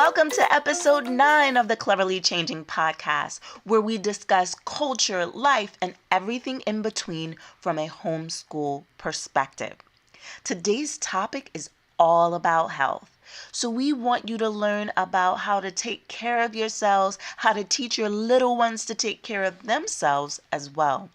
Welcome to episode 9 of the Cleverly Changing podcast, where we discuss culture, life, and everything in between from a homeschool perspective. Today's topic is all about health. So we want you to learn about how to take care of yourselves, how to teach your little ones to take care of themselves as well.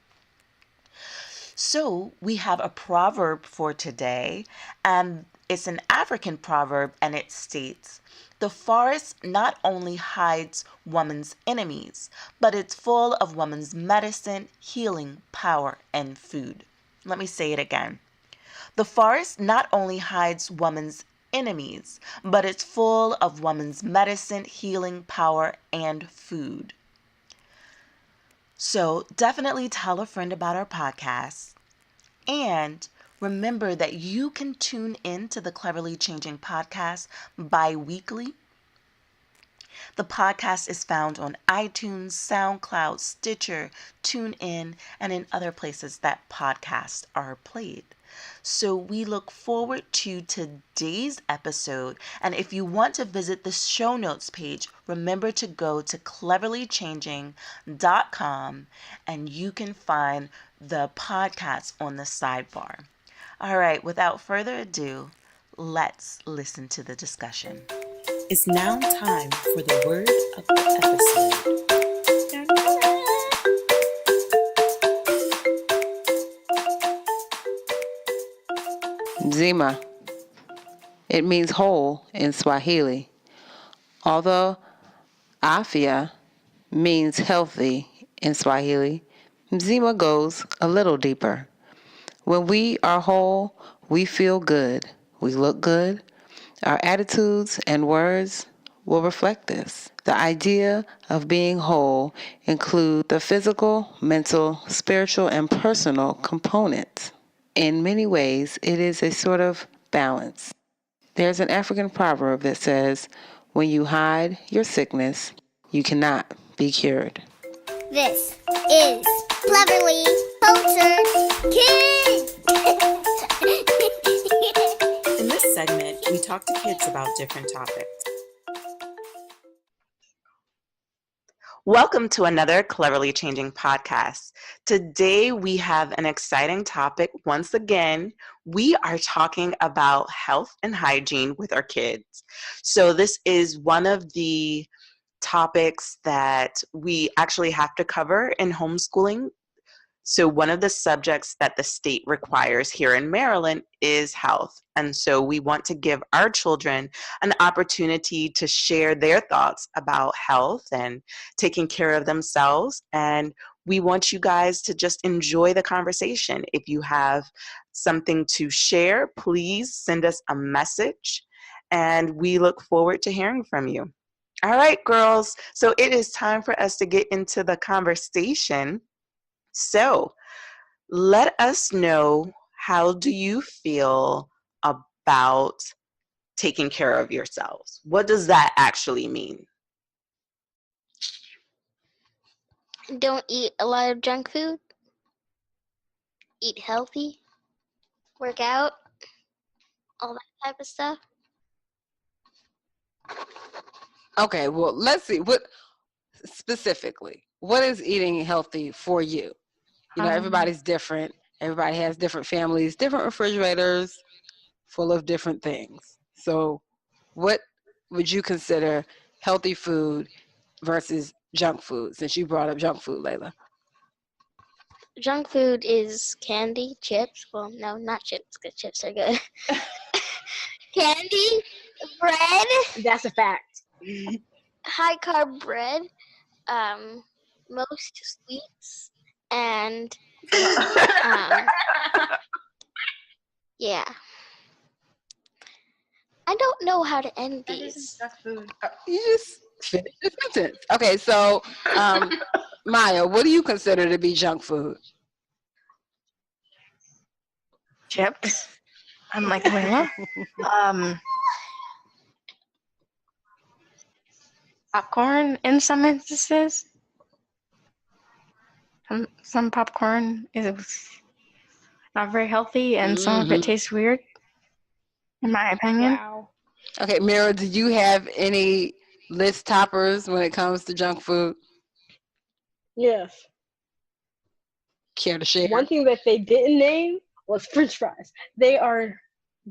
So we have a proverb for today, and it's an African proverb, and it states, "The forest not only hides woman's enemies, but it's full of woman's medicine, healing, power, and food." Let me say it again. The forest not only hides woman's enemies, but it's full of woman's medicine, healing, power, and food. So definitely tell a friend about our podcast. And remember that you can tune in to the Cleverly Changing podcast bi-weekly. The podcast is found on iTunes, SoundCloud, Stitcher, TuneIn, and in other places that podcasts are played. So we look forward to today's episode. And if you want to visit the show notes page, remember to go to CleverlyChanging.com and you can find the podcast on the sidebar. All right, without further ado, let's listen to the discussion. It's now time for the word of the episode. Zima. It means whole in Swahili. Although afya means healthy in Swahili, Mzima goes a little deeper. When we are whole, we feel good, we look good. Our attitudes and words will reflect this. The idea of being whole includes the physical, mental, spiritual, and personal components. In many ways, it is a sort of balance. There's an African proverb that says, "When you hide your sickness, you cannot be cured." This is Cleverly Cultured Kids! In this segment, we talk to kids about different topics. Welcome to another Cleverly Changing podcast. Today we have an exciting topic. Once again, we are talking about health and hygiene with our kids. So this is one of the topics that we actually have to cover in homeschooling. So one of the subjects that the state requires here in Maryland is health. And so we want to give our children an opportunity to share their thoughts about health and taking care of themselves. And we want you guys to just enjoy the conversation. If you have something to share, please send us a message, and we look forward to hearing from you. All right, girls. So it is time for us to get into the conversation. So let us know, how do you feel about taking care of yourselves? What does that actually mean? Don't eat a lot of junk food. Eat healthy. Work out. All that type of stuff. Okay, well, let's see. What specifically, what is eating healthy for you? You know, everybody's different. Everybody has different families, different refrigerators full of different things. So what would you consider healthy food versus junk food, since you brought up junk food, Layla? Junk food is candy, chips. Well, no, not chips, because chips are good. Candy, bread. That's a fact. High carb bread. Most sweets. And yeah. I don't know how to end these. You just finished the sentence. Okay, so Maya, what do you consider to be junk food? Chips. I'm like, Layla. Popcorn in some instances. Some popcorn is not very healthy, and some of it tastes weird, in my opinion. Wow. Okay, Mira, do you have any list toppers when it comes to junk food? Yes. Care to share? One thing that they didn't name was French fries. They are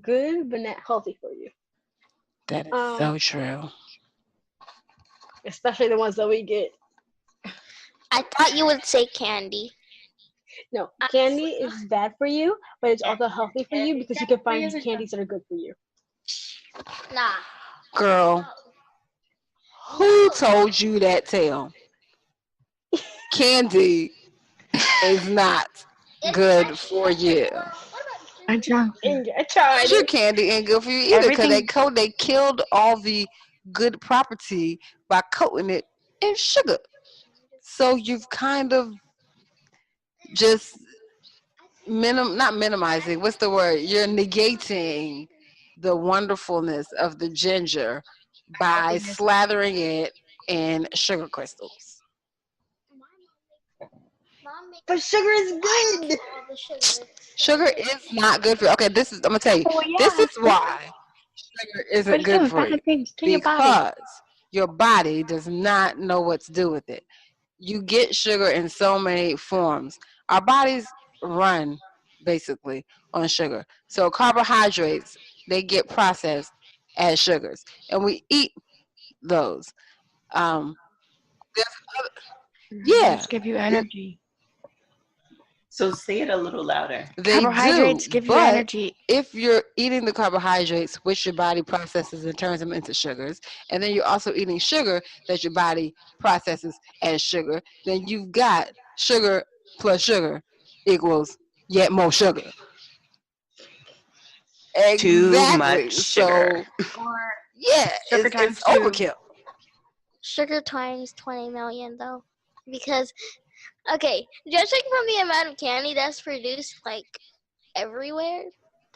good, but not healthy for you. That is so true. Especially the ones that we get. I thought you would say candy. No, candy is bad for you, but it's also healthy for you because you can find candies that are good for you. Nah. Girl, who told you that tale? Candy is not good for you. A junk food. And I tried Sugar it. candy ain't good for you either because Everything. they killed all the good property by coating it in sugar. So you've kind of just not minimizing. What's the word? You're negating the wonderfulness of the ginger by slathering it in sugar crystals. But sugar is good. Sugar is not good for you. Okay, I'm gonna tell you. Oh yeah. This is why sugar But isn't it's good doing for you. bad things to your body. Because your body does not know what to do with it. You get sugar in so many forms. Our bodies run basically on sugar. So carbohydrates, they get processed as sugars, and we eat those. Um, there's yeah, Just give you energy. So say it a little louder. they Carbohydrates do. give you But energy. if you're eating the carbohydrates, which your body processes and turns them into sugars, and then you're also eating sugar that your body processes as sugar, then you've got sugar plus sugar equals yet more sugar. Too much Exactly. sugar. So, yeah, Sugar it's times 2. overkill. Sugar times 20 million, though. Because, okay, judging from the amount of candy that's produced, like, everywhere,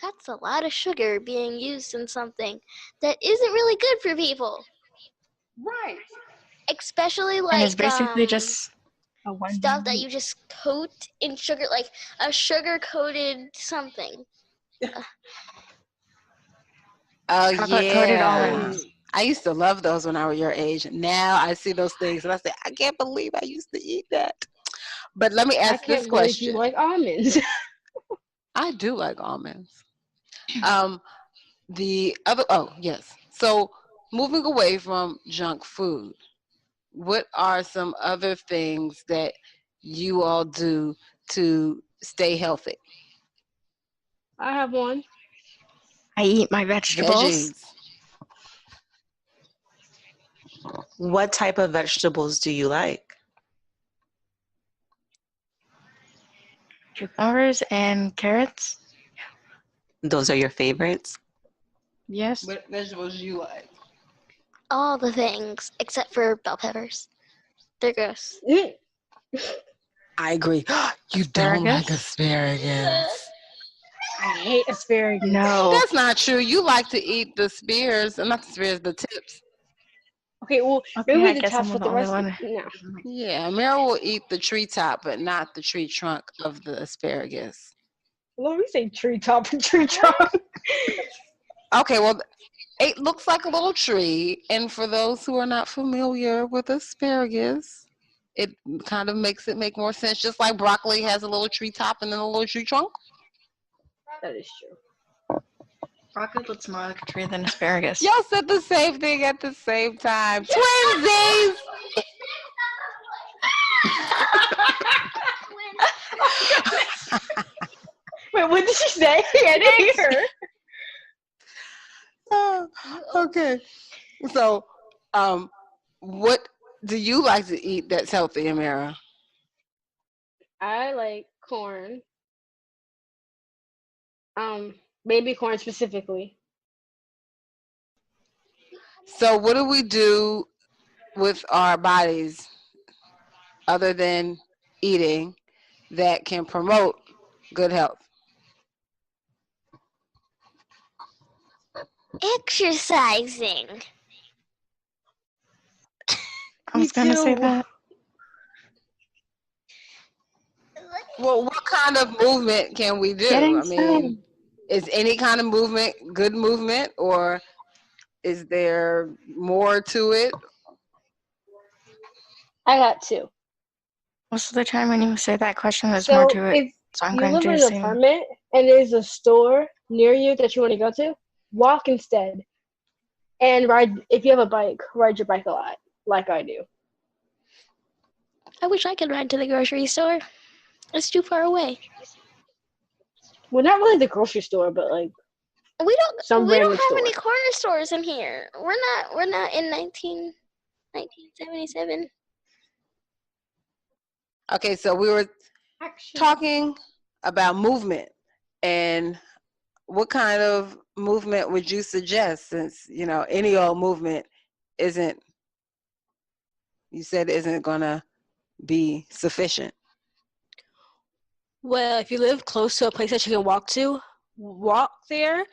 that's a lot of sugar being used in something that isn't really good for people. Right. Especially, And it's like, basically just a one stuff that you just coat in sugar, like a sugar-coated something. Oh, chocolate-coated yeah. almonds. I used to love those when I was your age. Now I see those things and I say, I can't believe I used to eat that. But let me I ask this can't believe you question. like almonds. I do like almonds. The other, yes. So moving away from junk food, what are some other things that you all do to stay healthy? I have one. I eat my vegetables. Veggies. What type of vegetables do you like? Cucumbers and carrots. Those are your favorites? Yes. What vegetables do you like? All the things, except for bell peppers. They're gross. I agree. You don't like asparagus. I hate asparagus. No. That's not true. You like to eat the spears, not the spears, the tips. Okay, well, Okay, maybe I the guess tops, I'm but the the only rest, one. no. Yeah, Meryl will eat the treetop, but not the tree trunk of the asparagus. Well, we say tree top and tree trunk. Okay, well, it looks like a little tree, and for those who are not familiar with asparagus, it kind of makes it make more sense. Just like broccoli has a little tree top and then a little tree trunk. That is true. Broccoli looks more like a tree than asparagus. Y'all said the same thing at the same time. Twinsies! Wait, what did she say? I didn't hear her. Oh, okay. So, what do you like to eat that's healthy, Amira? I like corn. Baby corn specifically. So, what do we do with our bodies other than eating that can promote good health? Exercising. I was going to say too. that. Well, what kind of movement can we do? Getting I mean, is any kind of movement good movement, or Is there more to it? I got 2. Most of the time when you say that question, there's So more to it. if So I'm you going live to in an assume. apartment and there's a store near you that you want to go to, walk instead. And ride, if you have a bike, ride your bike a lot, like I do. I wish I could ride to the grocery store. It's too far away. Well, not really the grocery store, but like We some don't random have store. any corner stores in here. We're not in 1977. Okay, so we were talking about movement, and what kind of movement would you suggest, since any old movement isn't gonna be sufficient? Well, if you live close to a place that you can walk to, walk there,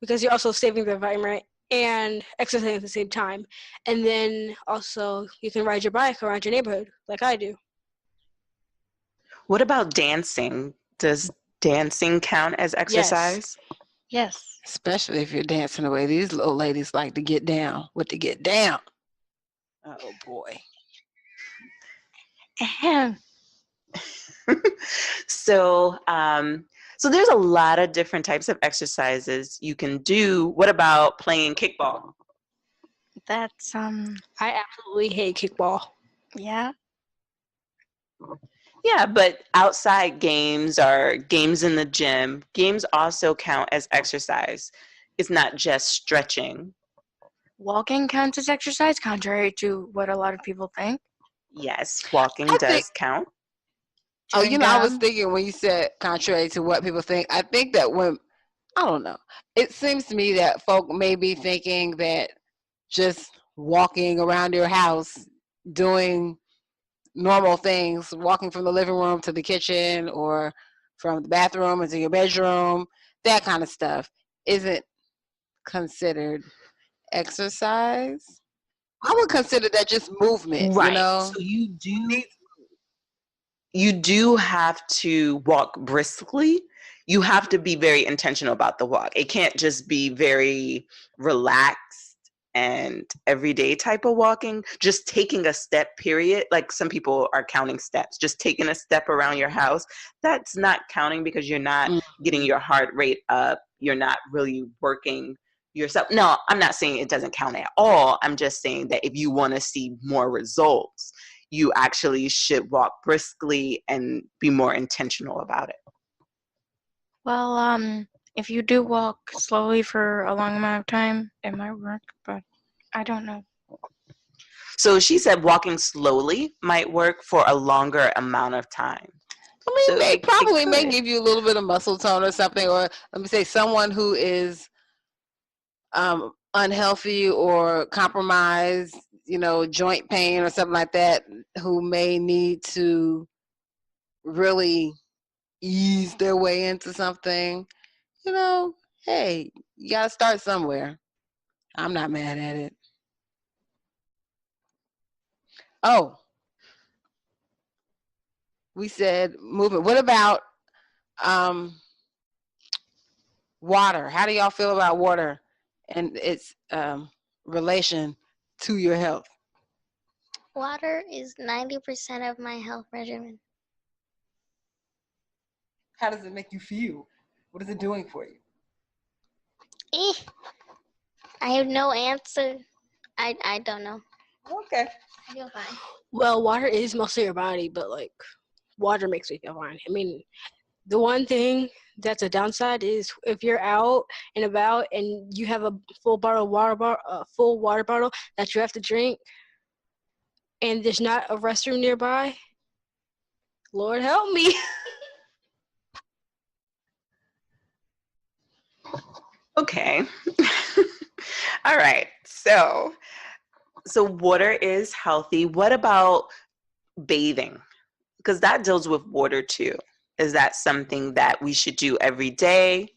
because you're also saving the environment and exercising at the same time. And then also you can ride your bike around your neighborhood, like I do. What about dancing? Does dancing count as exercise? Yes. Especially if you're dancing the way these little ladies like to get down. What to get down? Oh boy. Ahem. So, so there's a lot of different types of exercises you can do. What about playing kickball? That's I absolutely hate kickball. yeah. Yeah, but outside games or games in the gym, games also count as exercise. It's not just stretching. Walking counts as exercise, contrary to what a lot of people think. Yes, walking I does think. count. Oh, Chewing I was gum. thinking when you said contrary to what people think, I think that I don't know. It seems to me that folk may be thinking that just walking around your house, doing normal things, walking from the living room to the kitchen or from the bathroom into your bedroom, that kind of stuff, isn't considered exercise. I would consider that just movement, Right. So you do have to walk briskly. You have to be very intentional about the walk. It can't just be very relaxed and everyday type of walking. Just taking a step, period. Like some people are counting steps. Just taking a step around your house, that's not counting because you're not getting your heart rate up. You're not really working yourself. No, I'm not saying it doesn't count at all. I'm just saying that if you want to see more results, you actually should walk briskly and be more intentional about it. Well, if you do walk slowly for a long amount of time, it might work, but I don't know. So she said walking slowly might work for a longer amount of time. I mean, So they probably may could. give you a little bit of muscle tone or something, or let me say someone who is unhealthy or compromised, joint pain or something like that, who may need to really ease their way into something, hey, you got to start somewhere. I'm not mad at it. Oh, we said movement. What about water? How do y'all feel about water and its relation to your health? Water is 90% of my health regimen. How does it make you feel? What is it doing for you? I have no answer. I don't know. Okay. I feel fine. Well, water is mostly your body, but like water makes me feel fine. I mean, the one thing that's a downside is if you're out and about and you have a full water bottle that you have to drink, and there's not a restroom nearby. Lord help me. Okay. All right. So water is healthy. What about bathing? Because that deals with water too. Is that something that we should do every day?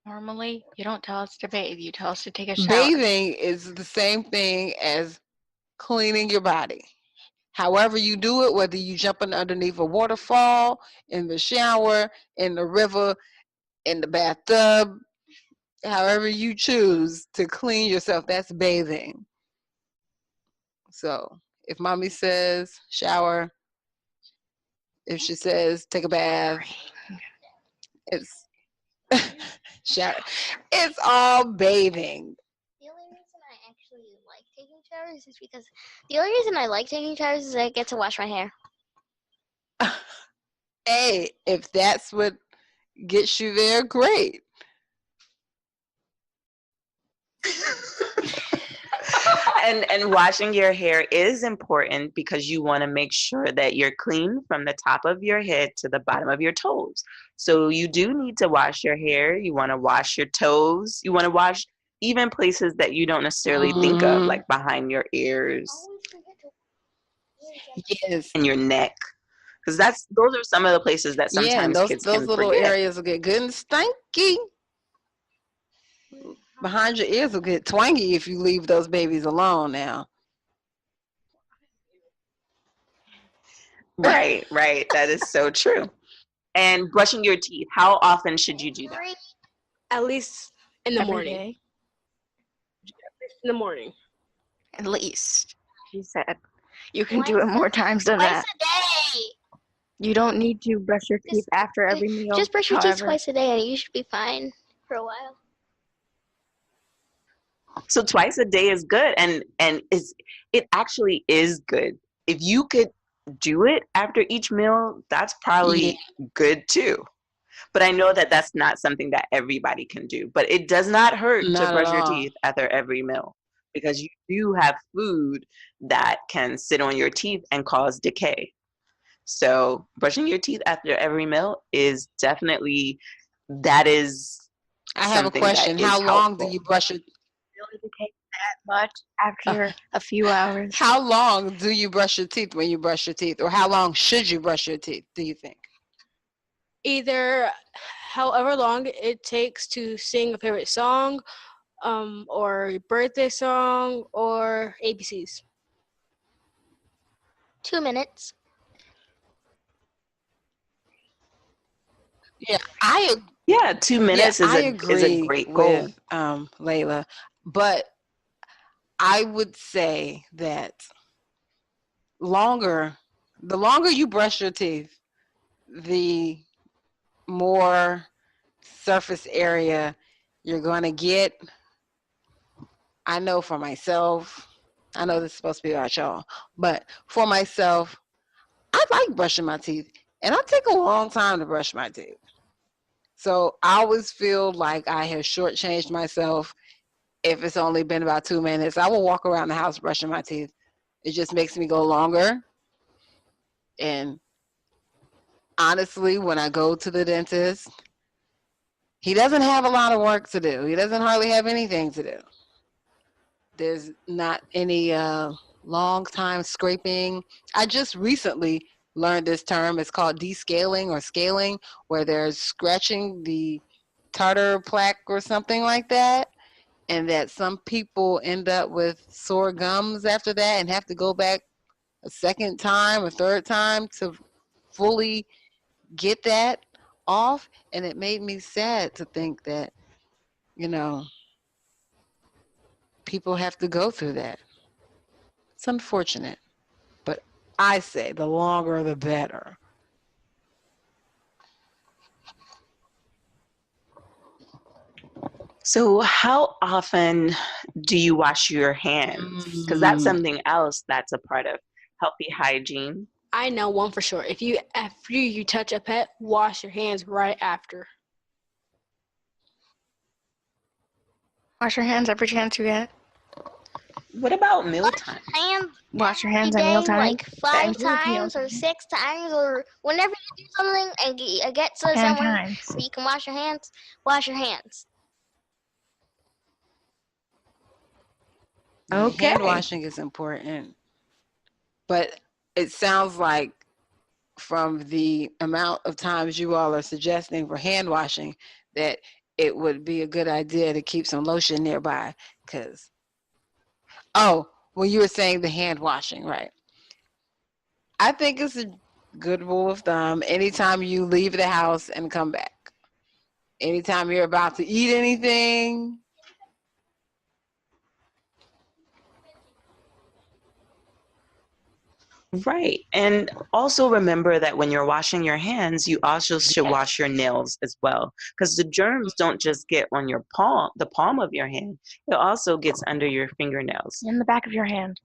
Normally, you don't tell us to bathe. You tell us to take a shower. Bathing is the same thing as cleaning your body. However you do it, whether you jumping underneath a waterfall, in the shower, in the river, in the bathtub, however you choose to clean yourself, that's bathing. So if mommy says shower, if she says take a bath, it's shower. It's all bathing. The only reason I actually like taking showers is because the only reason I like taking showers is I get to wash my hair. Hey, if that's what gets you there, great. And washing your hair is important because you want to make sure that you're clean from the top of your head to the bottom of your toes. So you do need to wash your hair. You want to wash your toes. You want to wash even places that you don't necessarily think of, like behind your ears Yes. and your neck. Because those are some of the places that sometimes and kids those can little forget. areas will get good and stanky. Behind your ears will get twangy if you leave those babies alone now. Right. That is so true. And brushing your teeth, how often should you do that? At least in the Every morning. day. In the morning. At least, she said. You can do it more times than that. Twice a day. You don't need to brush your teeth after every meal. Just brush your teeth however. twice a day and you should be fine for a while. So twice a day is good, and it actually is good. If you could do it after each meal, that's probably good too. But I know that that's not something that everybody can do. But it does not hurt to brush your teeth after every meal because you do have food that can sit on your teeth and cause decay. So brushing your teeth after every meal is definitely that is. I have a question. How long do you brush your Really decay that much after a few hours? How long do you brush your teeth when you brush your teeth? Or how long should you brush your teeth, do you think? Either however long it takes to sing a favorite song, or birthday song, or ABCs. 2 minutes. Yeah, 2 minutes is a great goal. With Layla, but I would say that the longer you brush your teeth, the more surface area you're going to get. I know for myself, I know this is supposed to be about y'all, but for myself, I like brushing my teeth, and I take a long time to brush my teeth. So I always feel like I have shortchanged myself if it's only been about 2 minutes. I will walk around the house brushing my teeth. It just makes me go longer. And honestly, when I go to the dentist, he doesn't have a lot of work to do. He doesn't hardly have anything to do. There's not any long time scraping. I just recently learned this term. It's called descaling or scaling, where they're scratching the tartar plaque or something like that. And that some people end up with sore gums after that and have to go back a second time, a third time to fully get that off. And it made me sad to think that, people have to go through that. It's unfortunate, but I say the longer the better. So how often do you wash your hands? Because that's something else that's a part of healthy hygiene. I know one for sure. After you touch a pet, wash your hands right after. Wash your hands every chance you get. What about mealtime? Wash your hands at every day, mealtime. like 5 times or 6 times, or whenever you do something and get to 10 somewhere times. where you can wash your hands, wash your hands. Okay. Hand washing is important, but it sounds like from the amount of times you all are suggesting for hand washing that it would be a good idea to keep some lotion nearby. Because, when you were saying the hand washing, right? I think it's a good rule of thumb. Anytime you leave the house and come back, anytime you're about to eat anything. Right. And also remember that when you're washing your hands, you also should wash your nails as well. Because the germs don't just get on your palm, the palm of your hand. It also gets under your fingernails. In the back of your hand.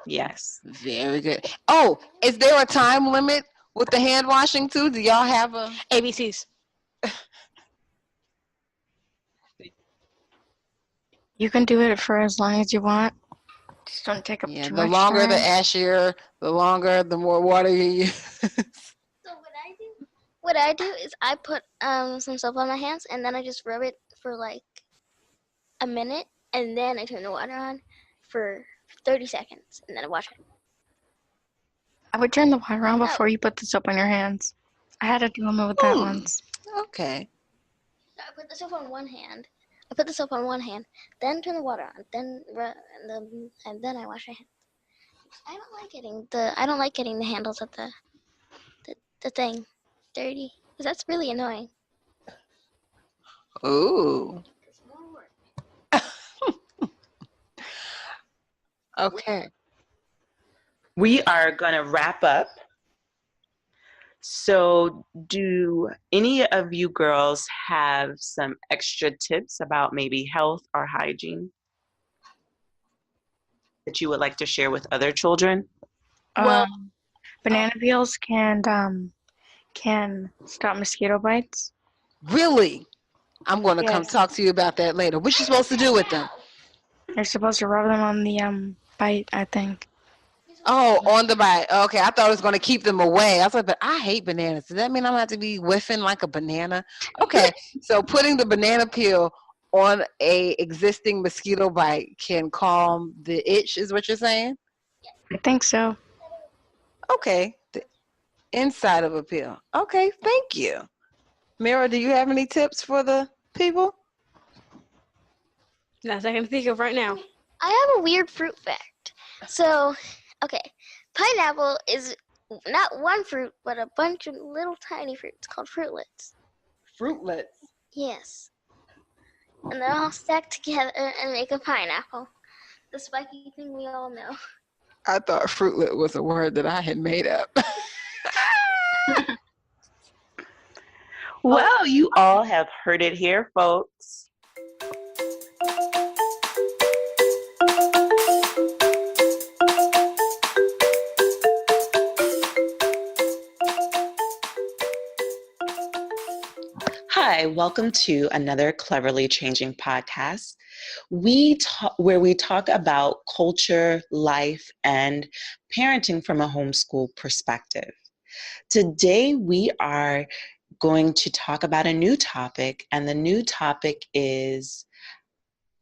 Yes. Very good. Oh, is there a time limit with the hand washing too? Do y'all have a ABCs. You can do it for as long as you want. Just don't take up too the much longer time. the ashier, the longer, the more water you use. So what I do is I put some soap on my hands and then I just rub it for like a minute and then I turn the water on for 30 seconds and then I wash it. I would turn the water on before you put the soap on your hands. I had a dilemma with that once. Okay. So I put the soap on one hand. Then turn the water on, then and then I wash my hands. I don't like getting the handles of the thing dirty because that's really annoying. Ooh. Okay. We are going to wrap up. So, do any of you girls have some extra tips about maybe health or hygiene that you would like to share with other children? Well, Banana peels can stop mosquito bites. Really? I'm going to come Yes. talk to you about that later. What you supposed to do with them? You're supposed to rub them on the bite, I think. Oh, on the bite. Okay, I thought it was going to keep them away. I was like, but I hate bananas. Does that mean I'm going to have to be whiffing like a banana? Okay, so putting the banana peel on a existing mosquito bite can calm the itch, is what you're saying? I think so. Okay, the inside of a peel. Okay, thank you. Mira, do you have any tips for the people? that's what I can think of right now. I have a weird fruit fact. So, okay, pineapple is not one fruit, but a bunch of little tiny fruits called fruitlets. Fruitlets. Yes. And they're all stacked together and make a pineapple. The spiky thing we all know. I thought fruitlet was a word that I had made up. Well, you all have heard it here, folks. Hi, welcome to another Cleverly Changing podcast. Where we talk about culture, life, and parenting from a homeschool perspective. Today, we are going to talk about a new topic, and the new topic is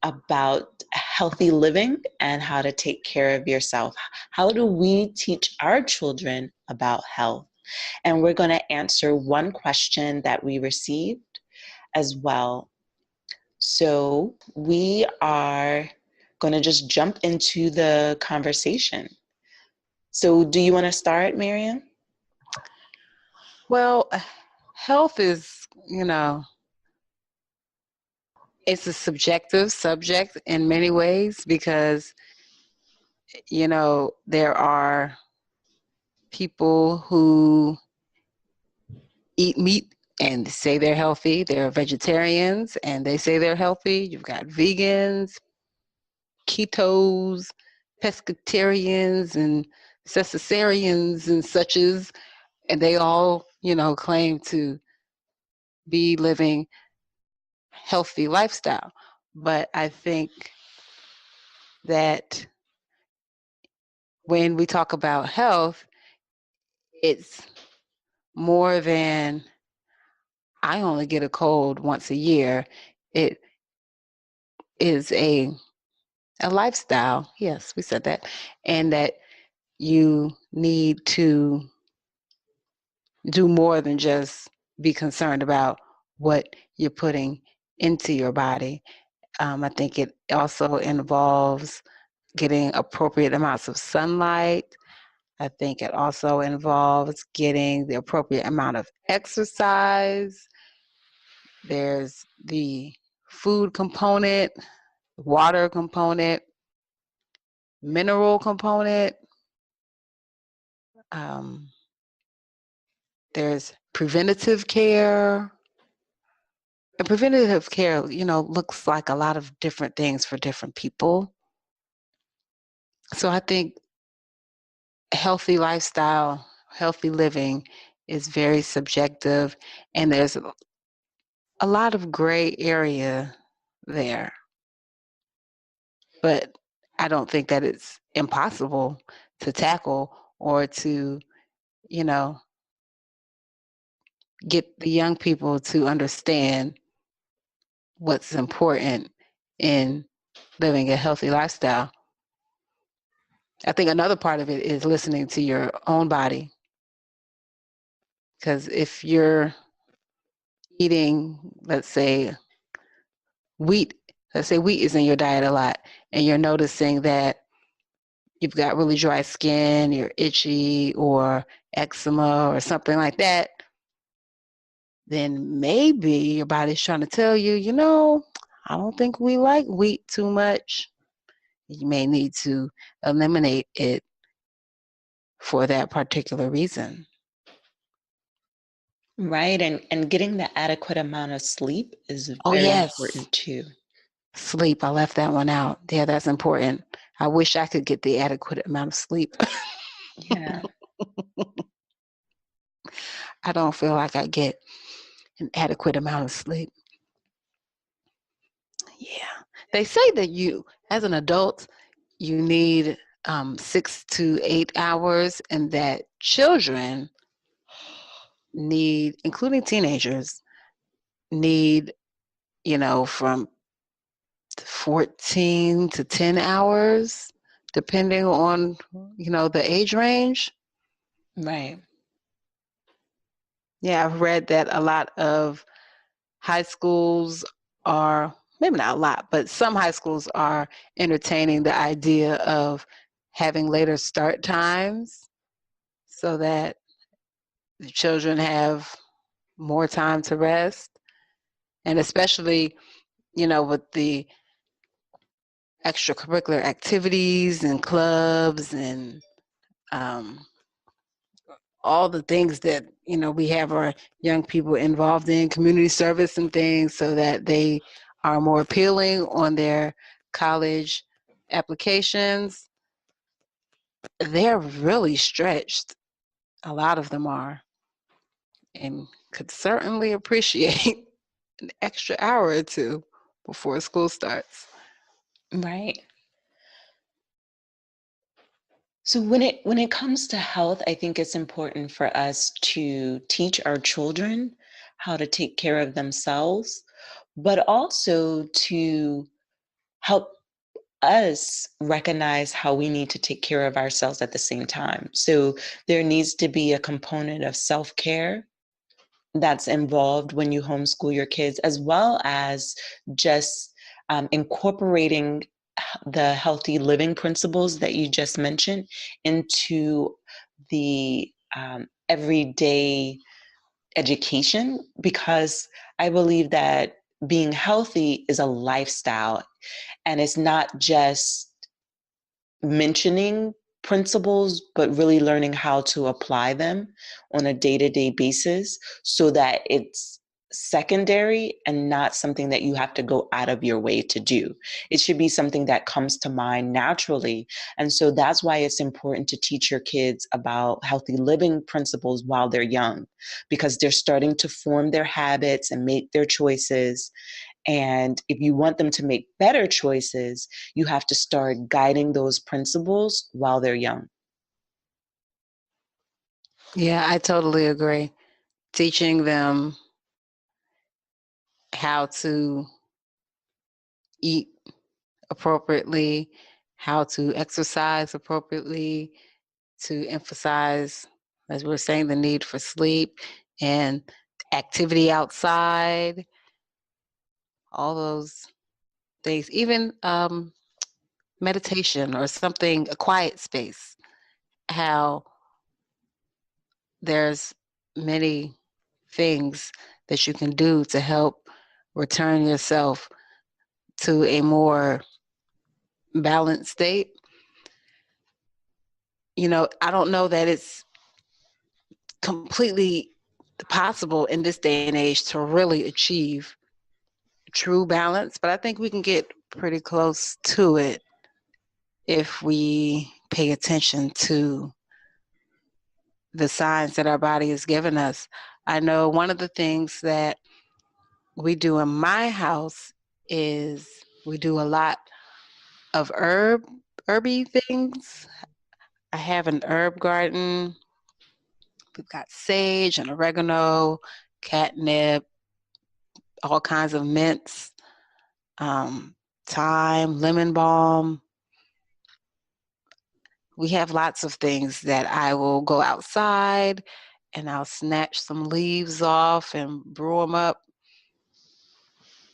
about healthy living and how to take care of yourself. How do we teach our children about health? And we're going to answer one question that we received as well. So we are going to just jump into the conversation. So do you want to start, Miriam? Well, health is, it's a subjective subject in many ways because, there are people who eat meat and say they're healthy. There are vegetarians and they say they're healthy. You've got vegans, ketos, pescatarians, and cessarians and suches, and they all, claim to be living healthy lifestyle. But I think that when we talk about health, it's more than I only get a cold once a year. It is a lifestyle. Yes, we said that. And that you need to do more than just be concerned about what you're putting into your body. I think it also involves getting appropriate amounts of sunlight. I think it also involves getting the appropriate amount of exercise. There's the food component, water component, mineral component. Um, there's preventative care. And preventative care, looks like a lot of different things for different people. So I think healthy lifestyle, healthy living is very subjective, and there's a lot of gray area there. But I don't think that it's impossible to tackle or to, you know, get the young people to understand what's important in living a healthy lifestyle. I think another part of it is listening to your own body. Because if you're eating, wheat, let's say wheat is in your diet a lot, and you're noticing that you've got really dry skin, you're itchy, or eczema, or something like that, then maybe your body's trying to tell you, I don't think we like wheat too much. You may need to eliminate it for that particular reason. Right. And getting the adequate amount of sleep is Oh, very yes. important too. Sleep. I left that one out. Yeah, that's important. I wish I could get the adequate amount of sleep. Yeah. I don't feel like I get an adequate amount of sleep. Yeah. They say that as an adult, you need 6 to 8 hours, and that children need, including teenagers, need, from 14 to 10 hours, depending on, the age range. Right. Yeah, I've read that a lot of high schools are, maybe not a lot, but some high schools are entertaining the idea of having later start times so that the children have more time to rest. And especially, with the extracurricular activities and clubs and all the things that we have our young people involved in, community service and things, so that they are more appealing on their college applications. They're really stretched. A lot of them are, and could certainly appreciate an extra hour or two before school starts. Right. So when it comes to health, I think it's important for us to teach our children how to take care of themselves, but also to help us recognize how we need to take care of ourselves at the same time. So there needs to be a component of self-care that's involved when you homeschool your kids, as well as just incorporating the healthy living principles that you just mentioned into the everyday education, because I believe that being healthy is a lifestyle, and it's not just mentioning principles, but really learning how to apply them on a day-to-day basis so that it's secondary and not something that you have to go out of your way to do. It should be something that comes to mind naturally. And so that's why it's important to teach your kids about healthy living principles while they're young, because they're starting to form their habits and make their choices. And if you want them to make better choices, you have to start guiding those principles while they're young. Yeah, I totally agree. Teaching them how to eat appropriately, how to exercise appropriately, to emphasize, as we were saying, the need for sleep and activity outside, all those things, even meditation or something, a quiet space, how there's many things that you can do to help return yourself to a more balanced state. I don't know that it's completely possible in this day and age to really achieve true balance, but I think we can get pretty close to it if we pay attention to the signs that our body is giving us. I know one of the things that we do in my house is we do a lot of herby things. I have an herb garden. We've got sage and oregano, catnip, all kinds of mints, thyme, lemon balm. We have lots of things that I will go outside and I'll snatch some leaves off and brew them up.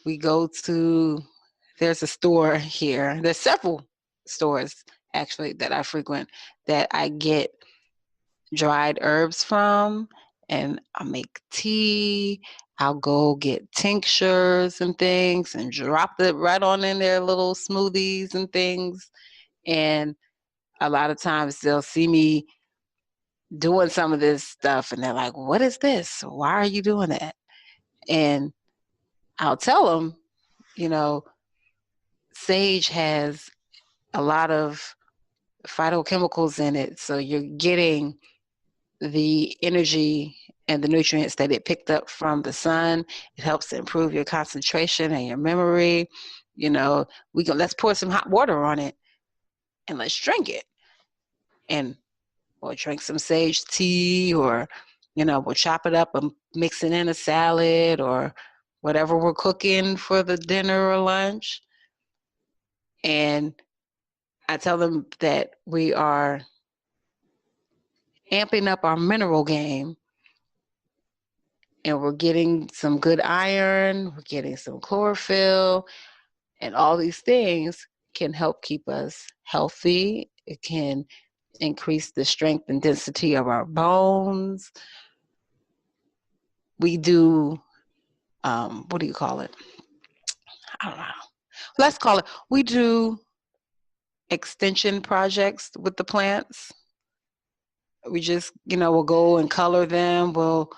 There's a store here. There's several stores actually that I frequent that I get dried herbs from, and I make tea. I'll go get tinctures and things and drop it right on in their little smoothies and things. And a lot of times they'll see me doing some of this stuff and they're like, what is this? Why are you doing that? And I'll tell them, sage has a lot of phytochemicals in it. So you're getting the energy and the nutrients that it picked up from the sun. It helps to improve your concentration and your memory. Let's pour some hot water on it and let's drink it. And we'll drink some sage tea, or, we'll chop it up and mix it in a salad or whatever we're cooking for the dinner or lunch. And I tell them that we are amping up our mineral game, and we're getting some good iron, we're getting some chlorophyll, and all these things can help keep us healthy. It can increase the strength and density of our bones. We do, what do you call it? I don't know. Let's call it, we do extension projects with the plants. We just, we'll go and color them. We'll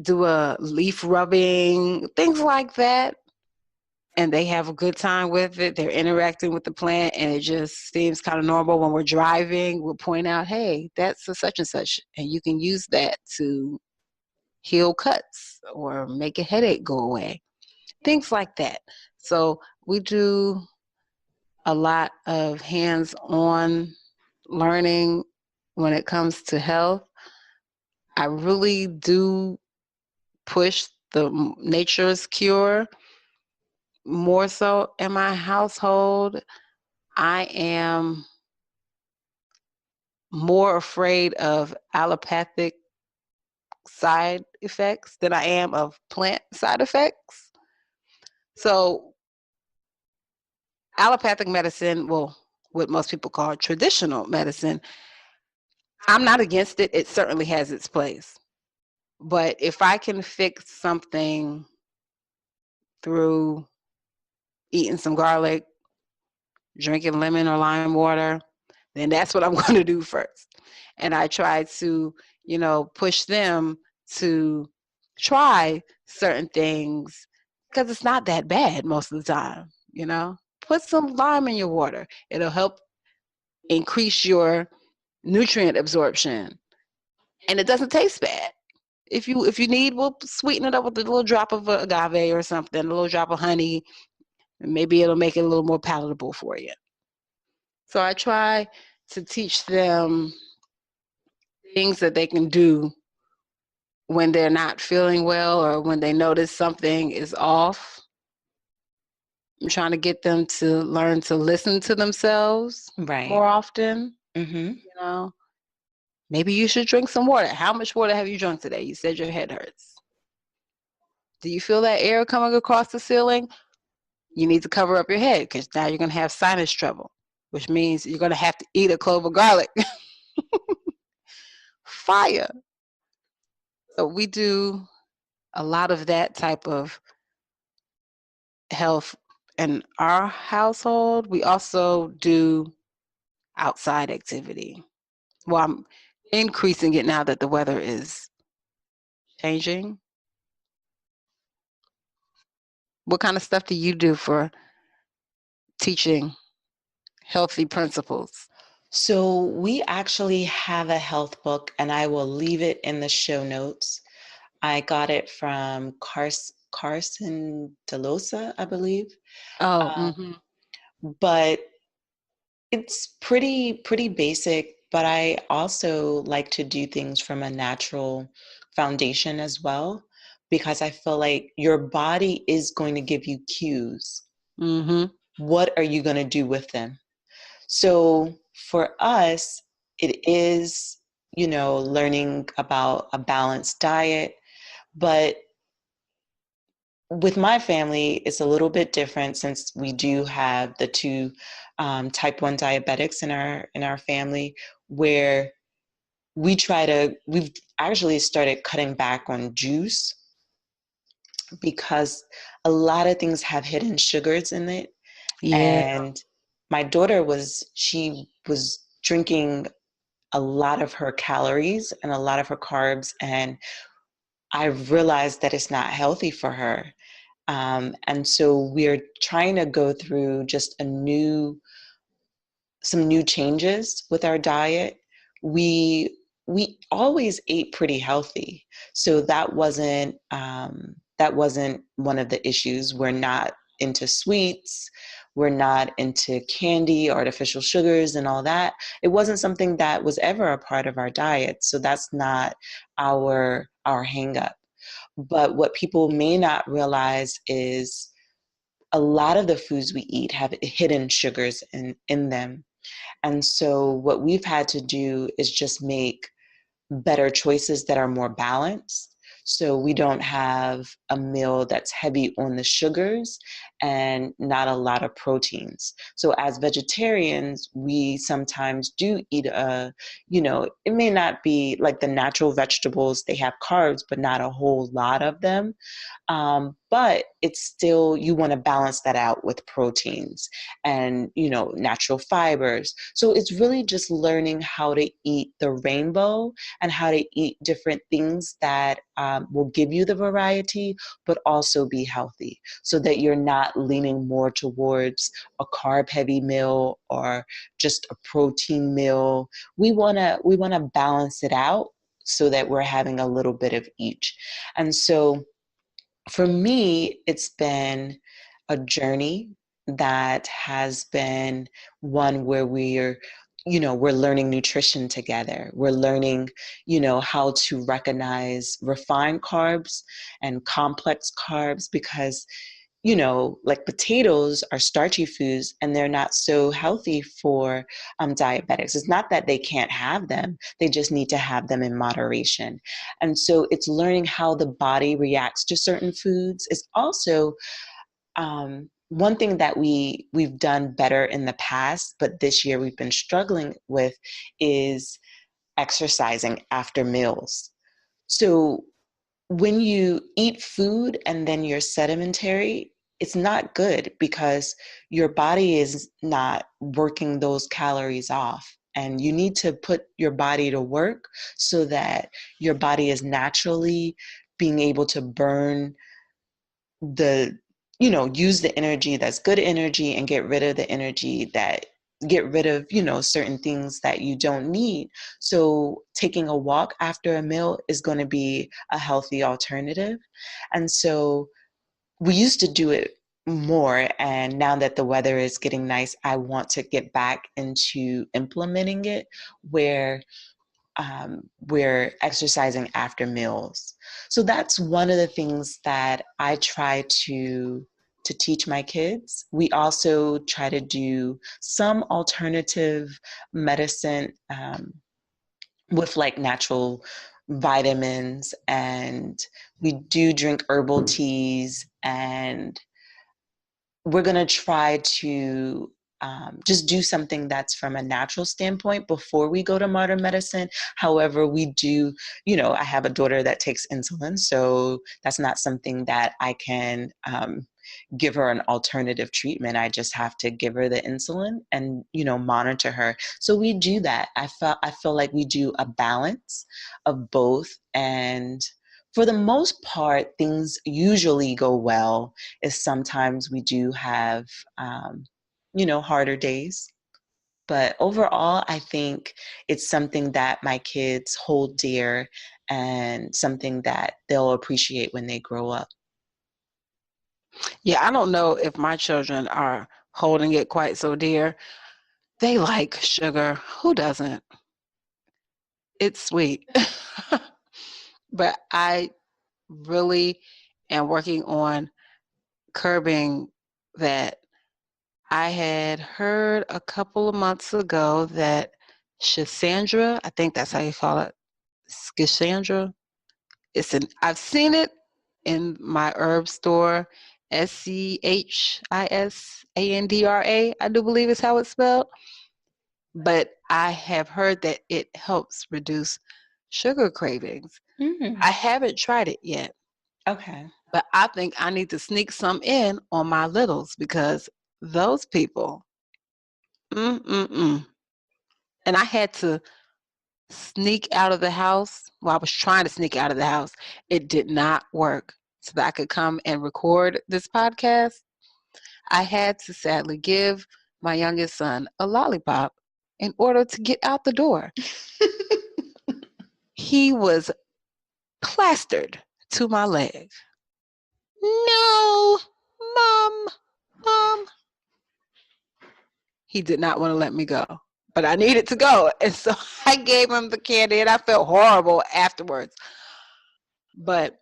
do a leaf rubbing, things like that. And they have a good time with it. They're interacting with the plant, and it just seems kind of normal. When we're driving, we'll point out, hey, that's a such and such, and you can use that to heal cuts or make a headache go away, things like that. So we do a lot of hands-on learning when it comes to health. I really do push the nature's cure more so in my household. I am more afraid of allopathic side effects than I am of plant side effects. So allopathic medicine, well, what most people call traditional medicine, I'm not against it. It certainly has its place. But if I can fix something through eating some garlic, drinking lemon or lime water, then that's what I'm going to do first. And I try to, push them to try certain things because it's not that bad most of the time, Put some lime in your water. It'll help increase your nutrient absorption. And it doesn't taste bad. If you need, we'll sweeten it up with a little drop of agave or something, a little drop of honey, and maybe it'll make it a little more palatable for you. So I try to teach them things that they can do when they're not feeling well or when they notice something is off. I'm trying to get them to learn to listen to themselves more often. Mm-hmm. Maybe you should drink some water. How much water have you drunk today? You said your head hurts. Do you feel that air coming across the ceiling? You need to cover up your head because now you're going to have sinus trouble, which means you're going to have to eat a clove of garlic. Fire. So we do a lot of that type of health in our household, we also do outside activity. Well, I'm increasing it now that the weather is changing. What kind of stuff do you do for teaching healthy principles? So we actually have a health book, and I will leave it in the show notes. I got it from Carson DeLosa, I believe. Oh, Um, but it's pretty basic, but I also like to do things from a natural foundation as well, because I feel like your body is going to give you cues. What are you going to do with them? So for us, it is, learning about a balanced diet, but with my family, it's a little bit different since we do have the two type 1 diabetics in our family, where we've actually started cutting back on juice because a lot of things have hidden sugars in it. yeah. And my daughter she was drinking a lot of her calories and a lot of her carbs, and I realized that it's not healthy for her. And so we're trying to go through just some new changes with our diet. We always ate pretty healthy, so that wasn't one of the issues. We're not into sweets, we're not into candy, artificial sugars, and all that. It wasn't something that was ever a part of our diet, so that's not our hang up. But what people may not realize is a lot of the foods we eat have hidden sugars in them. And so what we've had to do is just make better choices that are more balanced. So we don't have a meal that's heavy on the sugars and not a lot of proteins. So as vegetarians, we sometimes do eat it may not be like the natural vegetables, they have carbs, but not a whole lot of them. But it's still, you want to balance that out with proteins and, natural fibers. So it's really just learning how to eat the rainbow and how to eat different things that will give you the variety, but also be healthy, so that you're not leaning more towards a carb heavy meal or just a protein meal. We want to balance it out so that we're having a little bit of each. And so for me, it's been a journey that has been one where we're learning nutrition together. We're learning, how to recognize refined carbs and complex carbs, because like potatoes are starchy foods and they're not so healthy for diabetics. It's not that they can't have them, they just need to have them in moderation. And so it's learning how the body reacts to certain foods. It's also one thing that we've done better in the past, but this year we've been struggling with, is exercising after meals. So when you eat food and then you're sedentary, it's not good because your body is not working those calories off. And you need to put your body to work so that your body is naturally being able to burn use the energy that's good energy and get rid of the energy that get rid of, certain things that you don't need. So taking a walk after a meal is going to be a healthy alternative. And so we used to do it more. And now that the weather is getting nice, I want to get back into implementing it, where we're exercising after meals. So that's one of the things that I try to teach my kids. We also try to do some alternative medicine with like natural vitamins, and we do drink herbal teas, and we're going to try to just do something that's from a natural standpoint before we go to modern medicine. However, we do, I have a daughter that takes insulin, so that's not something that I can give her an alternative treatment. I just have to give her the insulin and, monitor her. So we do that. I feel like we do a balance of both. And for the most part, things usually go well. Is sometimes we do have, harder days. But overall, I think it's something that my kids hold dear and something that they'll appreciate when they grow up. Yeah, I don't know if my children are holding it quite so dear. They like sugar. Who doesn't? It's sweet. But I really am working on curbing that. I had heard a couple of months ago that Schisandra, I think that's how you call it, Schisandra. I've seen it in my herb store, Schisandra, I do believe is how it's spelled. But I have heard that it helps reduce sugar cravings. I haven't tried it yet. Okay. But I think I need to sneak some in on my littles because those people, mm-mm-mm. And I had to sneak out of the house. Well, I was trying to sneak out of the house. It did not work so that I could come and record this podcast. I had to sadly give my youngest son a lollipop in order to get out the door. He was plastered to my leg. No, mom. He did not want to let me go, but I needed to go. And so I gave him the candy and I felt horrible afterwards. But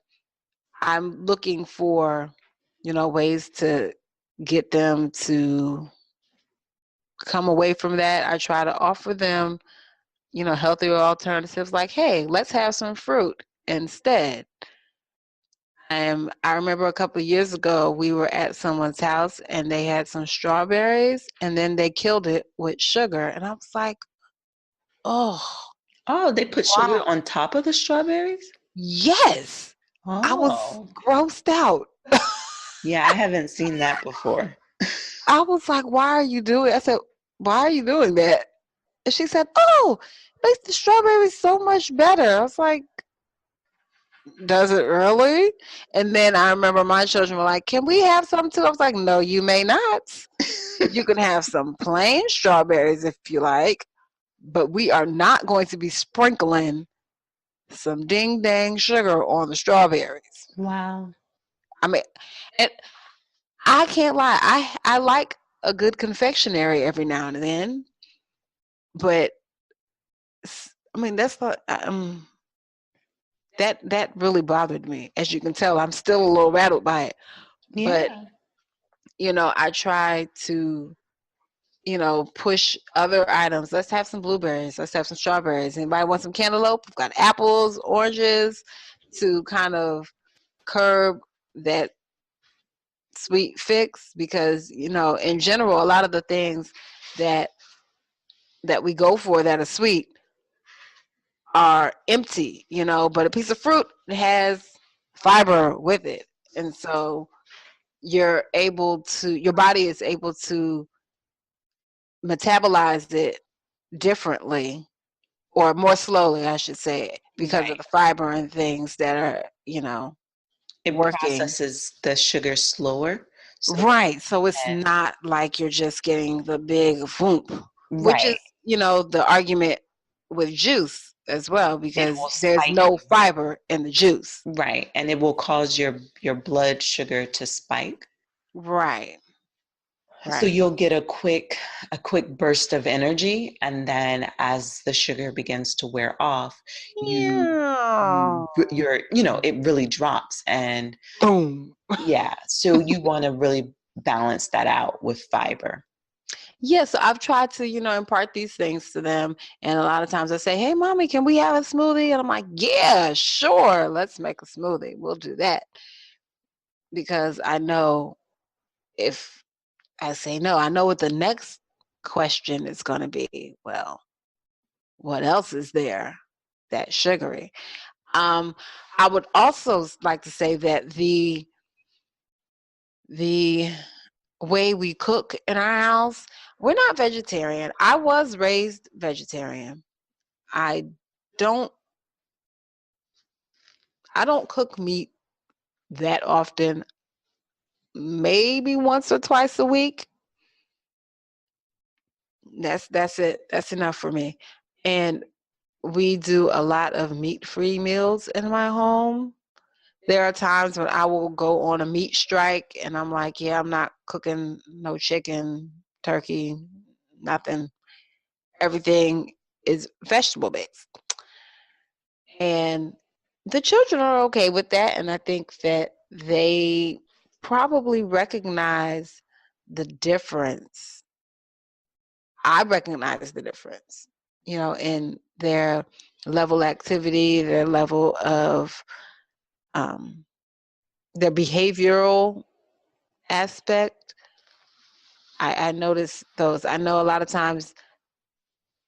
I'm looking for, ways to get them to come away from that. I try to offer them, healthier alternatives like, hey, let's have some fruit instead. I remember a couple of years ago, we were at someone's house and they had some strawberries and then they killed it with sugar. And I was like, oh. Oh, they put sugar on top of the strawberries? Yes. Oh. I was grossed out. Yeah, I haven't seen that before. I was like, why are you doing? I said, why are you doing that? And she said, oh, makes the strawberries so much better. I was like, does it really? And then I remember my children were like, can we have some too? I was like, no, you may not. You can have some plain strawberries if you like, but we are not going to be sprinkling some ding dang sugar on the strawberries. Wow. I mean, and I can't lie. I like a good confectionery every now and then, but I mean that's not that really bothered me. As you can tell, I'm still a little rattled by it. Yeah. But I try to push other items. Let's have some blueberries. Let's have some strawberries. Anybody want some cantaloupe? We've got apples, oranges, to kind of curb that sweet fix because in general a lot of the things that we go for that are sweet are empty, but a piece of fruit has fiber with it, and so your body is able to metabolize it differently or more slowly, I should say, because of the fiber and things that are it working. processes the sugar slower. Right. So it's not like you're just getting the big whoomp, which is, the argument with juice as well, because there's no fiber in the juice. Right. And it will cause your blood sugar to spike. Right. So you'll get a quick burst of energy, and then as the sugar begins to wear off, it really drops and boom. Yeah. So you want to really balance that out with fiber. Yes, I've tried to, impart these things to them. And a lot of times I say, hey, mommy, can we have a smoothie? And I'm like, yeah, sure. Let's make a smoothie. We'll do that. Because I know if I say no, I know what the next question is going to be. Well, what else is there that's sugary? I would also like to say that the the way we cook in our house. We're not vegetarian. I was raised vegetarian. I don't I don't cook meat that often. Maybe once or twice a week. That's it. That's enough for me. And we do a lot of meat-free meals in my home. There are times when I will go on a meat strike and I'm like, yeah, I'm not cooking no chicken, turkey, nothing. Everything is vegetable based. And the children are okay with that. And I think that they probably recognize the difference. I recognize the difference, in their level of activity, their level of their behavioral aspect. I notice those. I know a lot of times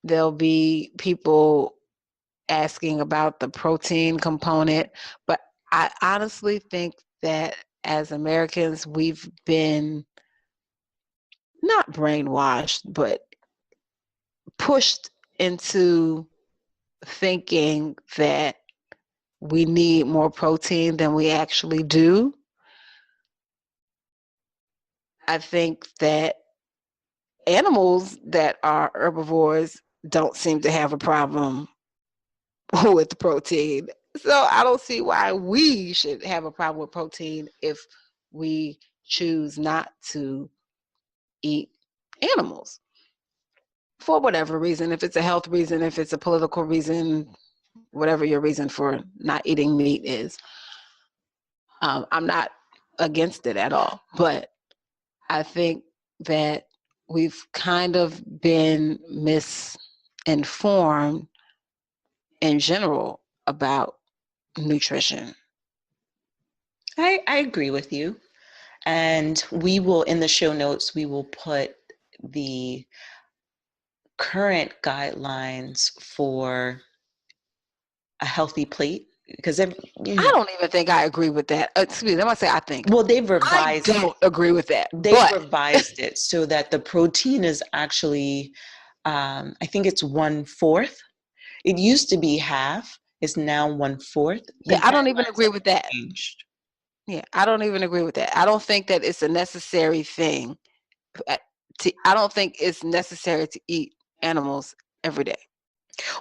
there'll be people asking about the protein component, but I honestly think that as Americans, we've been not brainwashed, but pushed into thinking that we need more protein than we actually do. I think that animals that are herbivores don't seem to have a problem with the protein. So I don't see why we should have a problem with protein if we choose not to eat animals for whatever reason. If it's a health reason, if it's a political reason, whatever your reason for not eating meat is, I'm not against it at all. But I think that we've kind of been misinformed in general about nutrition. I agree with you. And we will, in the show notes, we will put the current guidelines for a healthy plate because I don't even think I agree with that. Excuse me, I'm gonna say I think. well, they've I revised don't agree with that. they've But revised it so that the protein is actually I think it's 1/4. It used to be half, it's now 1/4. yeah, The I don't even guidelines agree have with that. changed. Yeah, I don't even agree with that. I don't think that it's a necessary thing. I don't think it's necessary to eat animals every day.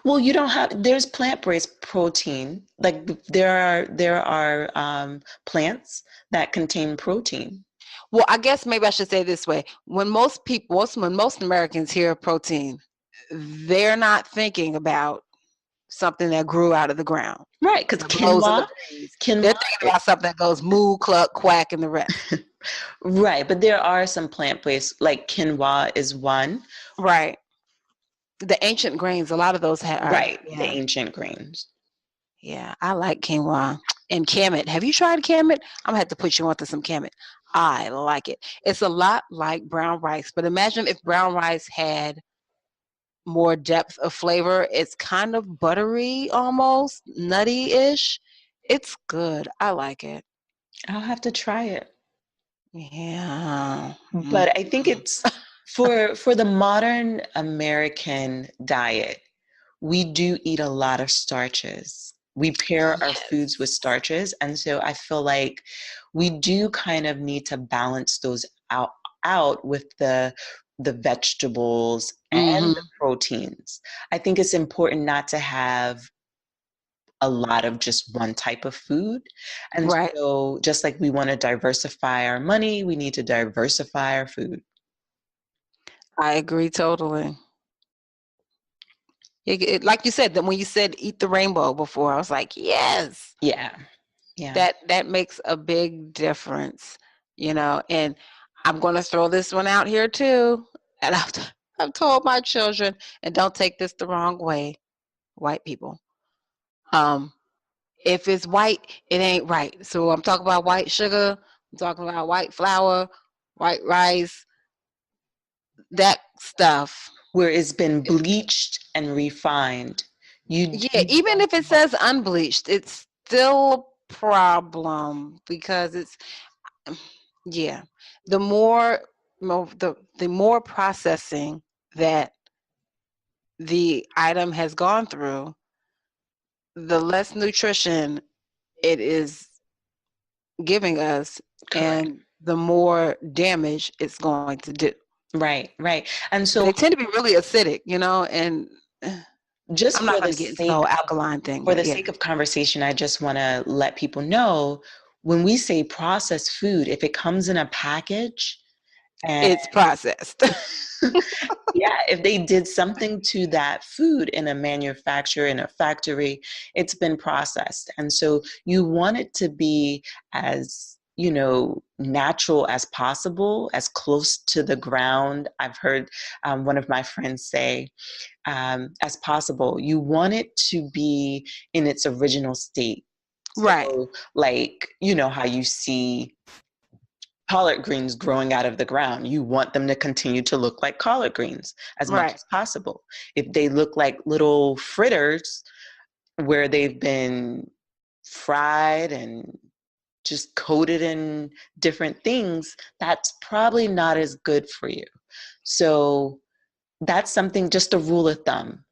Well, you don't have. There's plant-based protein. Like there are plants that contain protein. Well, I guess maybe I should say it this way. When most Americans hear protein, they're not thinking about something that grew out of the ground. Right, because The blows and the breeze. They're thinking about something that goes moo, cluck, quack, and the rest. Right, but there are some plant-based, like quinoa is one. Right. The ancient grains, a lot of those are. Right, Yeah. the ancient grains. Yeah, I like quinoa. And kamut. Have you tried kamut? I'm gonna have to put you onto some kamut. I like it. It's a lot like brown rice, but imagine if brown rice had more depth of flavor. It's kind of buttery, almost nutty-ish. It's good. I like it. I'll have to try it. Yeah. But I think it's for the modern American diet, we do eat a lot of starches. We pair our foods with starches. And so I feel like we do kind of need to balance those out with the vegetables and the proteins. I think it's important not to have a lot of just one type of food. And Right. so just like we want to diversify our money, we need to diversify our food. I agree totally. Like you said, that when you said eat the rainbow before, I was like, yes. Yeah. That makes a big difference, and I'm going to throw this one out here too. And I've told my children, and don't take this the wrong way, white people. If it's white, it ain't right. So I'm talking about white sugar, I'm talking about white flour, white rice, that stuff. Where it's been bleached and refined. Yeah, even if it says unbleached, it's still a problem because Yeah. The the more processing that the item has gone through, the less nutrition it is giving us, Correct. and the more damage it's going to do. Right, right. And They so tend to be really acidic, and just I'm not going to get into the whole alkaline thing, for but the yeah, sake of conversation, I just want to let people know when we say processed food, if it comes in a package and it's processed. yeah, if they did something to that food in a manufacturer, in a factory, it's been processed. And so you want it to be as, natural as possible, as close to the ground. I've heard one of my friends say, as possible. You want it to be in its original state. Right, So, like, how you see collard greens growing out of the ground. You want them to continue to look like collard greens as much right. as possible. If they look like little fritters where they've been fried and just coated in different things, that's probably not as good for you. So that's something, just a rule of thumb.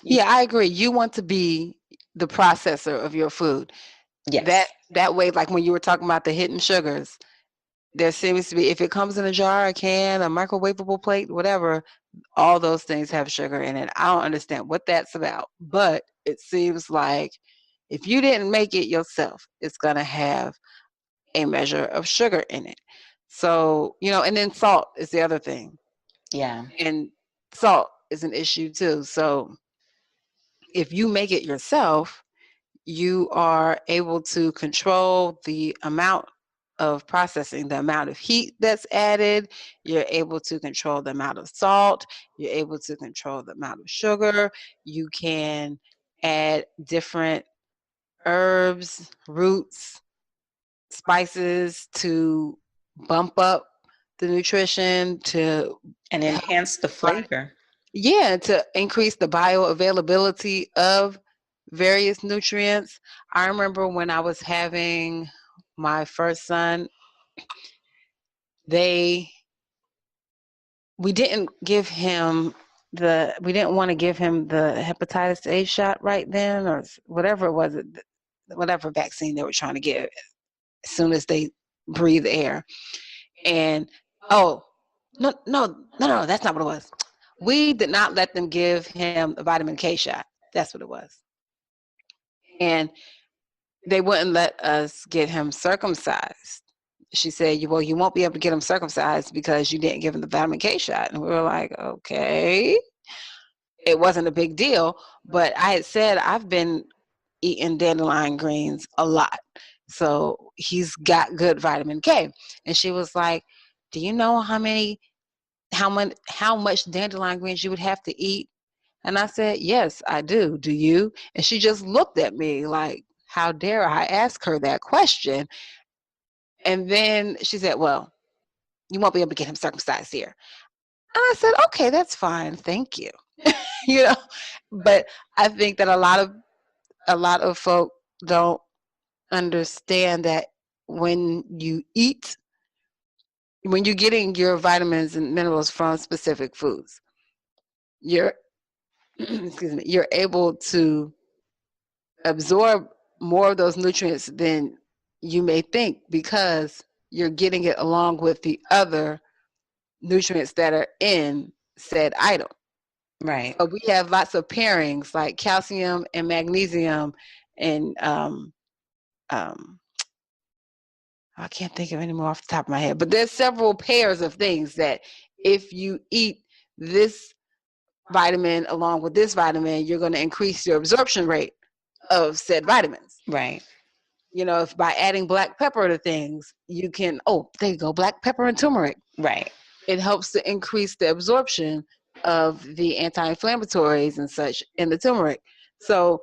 Yeah, I agree. You want to be the processor of your food. Yes. That way, like when you were talking about the hidden sugars, there seems to be, if it comes in a jar, a can, a microwavable plate, whatever, all those things have sugar in it. I don't understand what that's about, but it seems like if you didn't make it yourself, it's going to have a measure of sugar in it. So, and then salt is the other thing. Yeah. And salt is an issue too. So, if you make it yourself, you are able to control the amount of processing, the amount of heat that's added. You're able to control the amount of salt. You're able to control the amount of sugar. You can add different herbs, roots, spices to bump up the nutrition, to And enhance the flavor. to increase the bioavailability of various nutrients. I remember when I was having my first son, we didn't want to give him the hepatitis A shot right then, or whatever it was, whatever vaccine they were trying to give as soon as they breathe air. And oh, no, that's not what it was. We did not let them give him a vitamin K shot. That's what it was. And they wouldn't let us get him circumcised. She said, well, you won't be able to get him circumcised because you didn't give him the vitamin K shot. And we were like, okay. It wasn't a big deal, but I had said I've been eating dandelion greens a lot. So he's got good vitamin K. And she was like, do you know how much dandelion greens you would have to eat? And I said, yes, I do. Do you? And she just looked at me like, how dare I ask her that question? And then she said, well, you won't be able to get him circumcised here. And I said, okay, that's fine. Thank you. you know, but I think that a lot of folk don't understand that when you eat, when you're getting your vitamins and minerals from specific foods, you're excuse me, you're able to absorb more of those nutrients than you may think, because you're getting it along with the other nutrients that are in said item. Right. So we have lots of pairings like calcium and magnesium and I can't think of any more off the top of my head, but there's several pairs of things that if you eat this vitamin along with this vitamin, you're going to increase your absorption rate of said vitamins. Right. If by adding black pepper to things, you can, there you go, black pepper and turmeric. Right. It helps to increase the absorption of the anti-inflammatories and such in the turmeric. So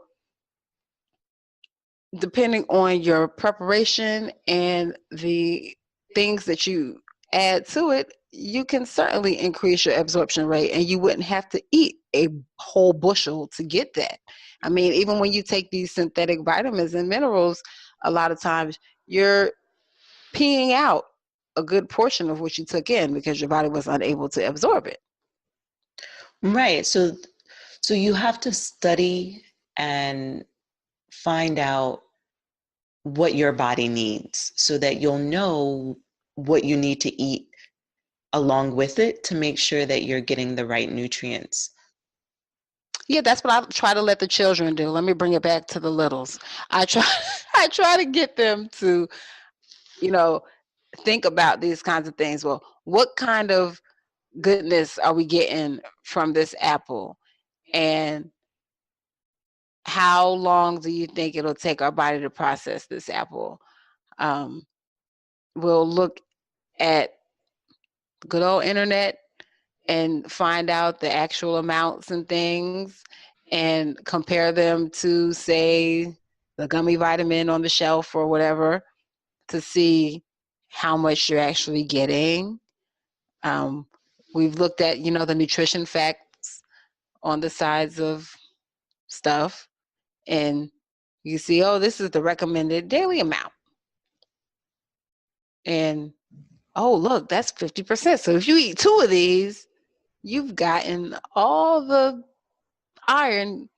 depending on your preparation and the things that you add to it, you can certainly increase your absorption rate, and you wouldn't have to eat a whole bushel to get that. I mean, even when you take these synthetic vitamins and minerals, a lot of times you're peeing out a good portion of what you took in because your body was unable to absorb it. Right. So you have to study and find out what your body needs so that you'll know what you need to eat along with it to make sure that you're getting the right nutrients. Yeah, that's what I try to let the children do. Let me bring it back to the littles. I try to get them to, think about these kinds of things. Well, what kind of goodness are we getting from this apple? And how long do you think it'll take our body to process this apple? We'll look at good old internet and find out the actual amounts and things and compare them to, say, the gummy vitamin on the shelf or whatever to see how much you're actually getting. We've looked at, the nutrition facts on the sides of stuff, and you see, oh, this is the recommended daily amount. And, oh, look, that's 50%. So if you eat 2 of these, you've gotten all the iron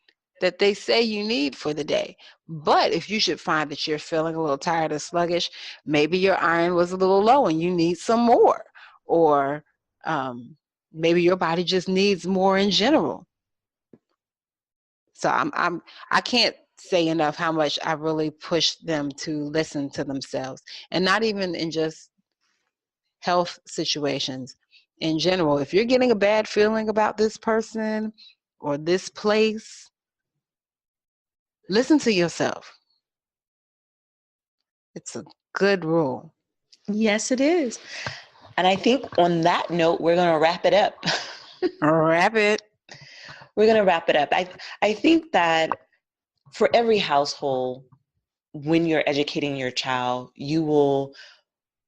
that they say you need for the day. But if you should find that you're feeling a little tired or sluggish, maybe your iron was a little low and you need some more. Or maybe your body just needs more in general. So I can't say enough how much I really push them to listen to themselves, and not even in just health situations. In general, if you're getting a bad feeling about this person or this place, listen to yourself. It's a good rule. Yes, it is. And I think on that note, we're going to wrap it up. Wrap it. We're going to wrap it up. I think that for every household, when you're educating your child, you will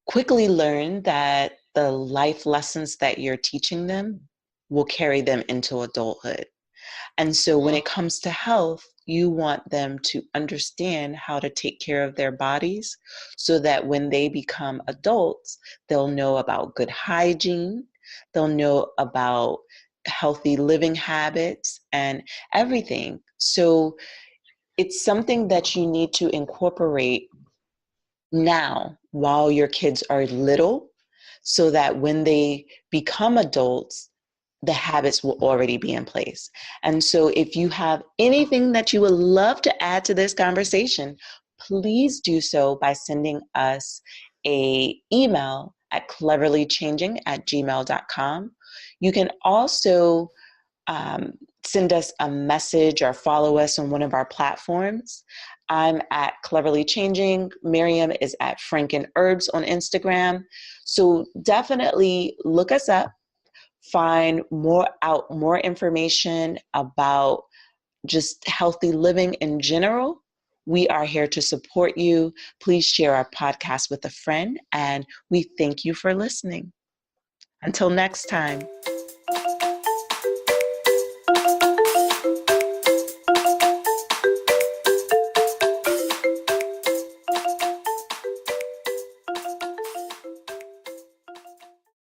quickly learn that the life lessons that you're teaching them will carry them into adulthood. And so when it comes to health, you want them to understand how to take care of their bodies so that when they become adults, they'll know about good hygiene, they'll know about healthy living habits and everything. So it's something that you need to incorporate now while your kids are little so that when they become adults, the habits will already be in place. And so if you have anything that you would love to add to this conversation, please do so by sending us an email at cleverlychanging@gmail.com. You can also send us a message or follow us on one of our platforms. I'm at Cleverly Changing. Miriam is at Franken Herbs on Instagram. So definitely look us up. Find more information about just healthy living in general. We are here to support you. Please share our podcast with a friend, and we thank you for listening. Until next time.